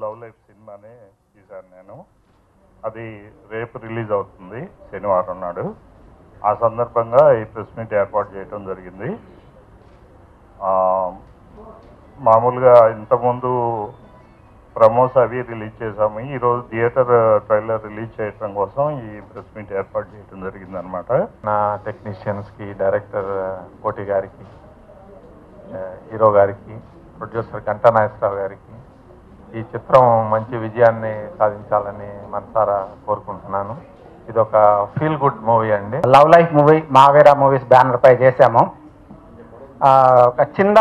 Love life సినిమానే తీశాను నేను. అది రేపు రిలీజ్ అవుతుంది శనివారం నాడు. ఆ సందర్భంగా ఈ ప్రెస్ మీట్ ఏర్పాటు చేయడం జరిగింది. మామూలుగా ఇంతకుముందు ప్రమోస్ అవి రిలీజ్ చేశాము. ఈరోజు థియేటర్ ట్రైలర్ రిలీజ్ చేయడం కోసం ఈ ప్రెస్ మీట్ ఏర్పాటు చేయడం జరిగింది అనమాట. నా టెక్నీషియన్స్కి, డైరెక్టర్ కోటి గారికి, హీరో గారికి, ప్రొడ్యూసర్ గంటా నాగేశ్వరరావు గారికి ఈ చిత్రం మంచి విజయాన్ని సాధించాలని మనసారా కోరుకుంటున్నాను. ఇది ఒక ఫీల్ గుడ్ మూవీ అండి. Love life movie Mavera movies banner పై చేశాము. ఒక చిన్న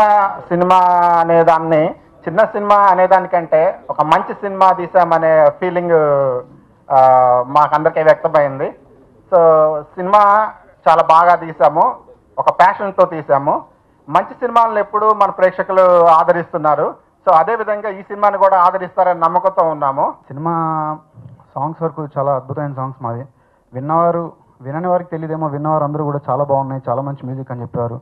సినిమా అనేదానికంటే ఒక మంచి సినిమా తీసామనే ఫీలింగ్ మాకందరికీ వ్యక్తమైంది. సో సినిమా చాలా బాగా తీసాము, ఒక ప్యాషన్తో తీసాము. మంచి సినిమాలను ఎప్పుడు మన ప్రేక్షకులు ఆదరిస్తున్నారు. సో అదేవిధంగా ఈ సినిమాని కూడా ఆదరిస్తారని నమ్మకంతో ఉన్నాము. సినిమా సాంగ్స్ వరకు చాలా అద్భుతమైన సాంగ్స్ మావి. వినని వారికి తెలియదేమో, విన్నవారు అందరూ కూడా చాలా బాగున్నాయి, చాలా మంచి మ్యూజిక్ అని చెప్పారు.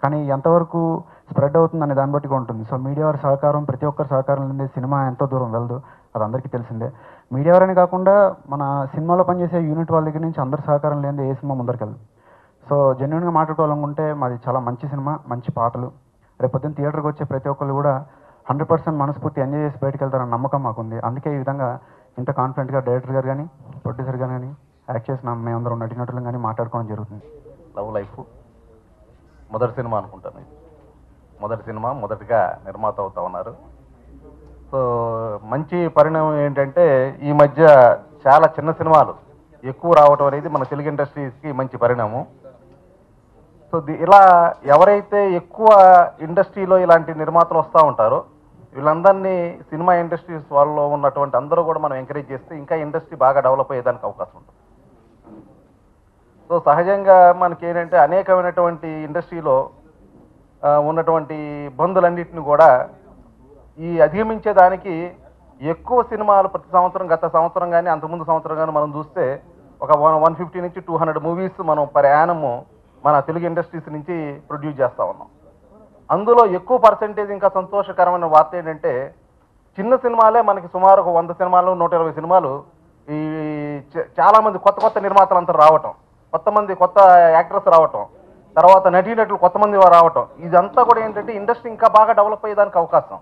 కానీ ఎంతవరకు స్ప్రెడ్ అవుతుంది అనే దాన్ని బట్టి ఉంటుంది. సో మీడియా వారి సహకారం, ప్రతి ఒక్కరి సహకారం లేని సినిమా ఎంతో దూరం వెళ్ళదు, అది అందరికీ తెలిసిందే. మీడియా వారని కాకుండా మన సినిమాలో పనిచేసే యూనిట్ వాళ్ళ దగ్గర నుంచి అందరి సహకారం లేనిదే ఏ సినిమా ముందరికి వెళ్ళదు. సో జెన్యున్గా మాట్లాడుకోవాలనుకుంటే మాది చాలా మంచి సినిమా, మంచి పాటలు. రేపు పొద్దున్న థియేటర్కి వచ్చే ప్రతి ఒక్కరు కూడా 100% మనస్ఫూర్తి ఎంజాయ్ చేసి బయటకు వెళ్తారన్న నమ్మకం మాకుంది. అందుకే ఈ విధంగా ఇంత కాన్ఫిడెంట్గా డైరెక్టర్ గారు కానీ, ప్రొడ్యూసర్ గారు కానీ, యాక్ట్ చేసిన మేమందరం నటినటులు కానీ మాట్లాడుకోవడం జరుగుతుంది. లవ్ లైఫ్ మొదటి సినిమా అనుకుంటాను. మొదటి సినిమా, మొదటిగా నిర్మాత అవుతా ఉన్నారు. సో మంచి పరిణామం ఏంటంటే ఈ మధ్య చాలా చిన్న సినిమాలు ఎక్కువ రావటం అనేది మన తెలుగు ఇండస్ట్రీస్కి మంచి పరిణామం. సో ఇలా ఎవరైతే ఎక్కువ ఇండస్ట్రీలో ఇలాంటి నిర్మాతలు వస్తూ ఉంటారో వీళ్ళందరినీ సినిమా ఇండస్ట్రీస్ వాళ్ళలో ఉన్నటువంటి అందరూ కూడా మనం ఎంకరేజ్ చేస్తే ఇంకా ఇండస్ట్రీ బాగా డెవలప్ అయ్యేదానికి అవకాశం ఉంటుంది. సో సహజంగా మనకి ఏంటంటే అనేకమైనటువంటి ఇండస్ట్రీలో ఉన్నటువంటి ఇబ్బందులన్నింటినీ కూడా ఈ అధిగమించేదానికి ఎక్కువ సినిమాలు ప్రతి సంవత్సరం, గత సంవత్సరం కానీ అంతకుముందు సంవత్సరం కానీ మనం చూస్తే ఒక 150 నుంచి 200 మూవీస్ మనం ప్రయాణము మన తెలుగు ఇండస్ట్రీస్ నుంచి ప్రొడ్యూస్ చేస్తూ ఉన్నాం. అందులో ఎక్కువ పర్సెంటేజ్ ఇంకా సంతోషకరమైన వార్త ఏంటంటే చిన్న సినిమాలే మనకి సుమారు 100 సినిమాలు, 120 సినిమాలు ఈ చాలామంది కొత్త నిర్మాతలు అంతా రావటం, కొత్త యాక్టర్స్ రావటం, తర్వాత నటీనటులు కొత్త మంది రావటం, ఇదంతా కూడా ఏంటంటే ఇండస్ట్రీ ఇంకా బాగా డెవలప్ అయ్యేదానికి అవకాశం.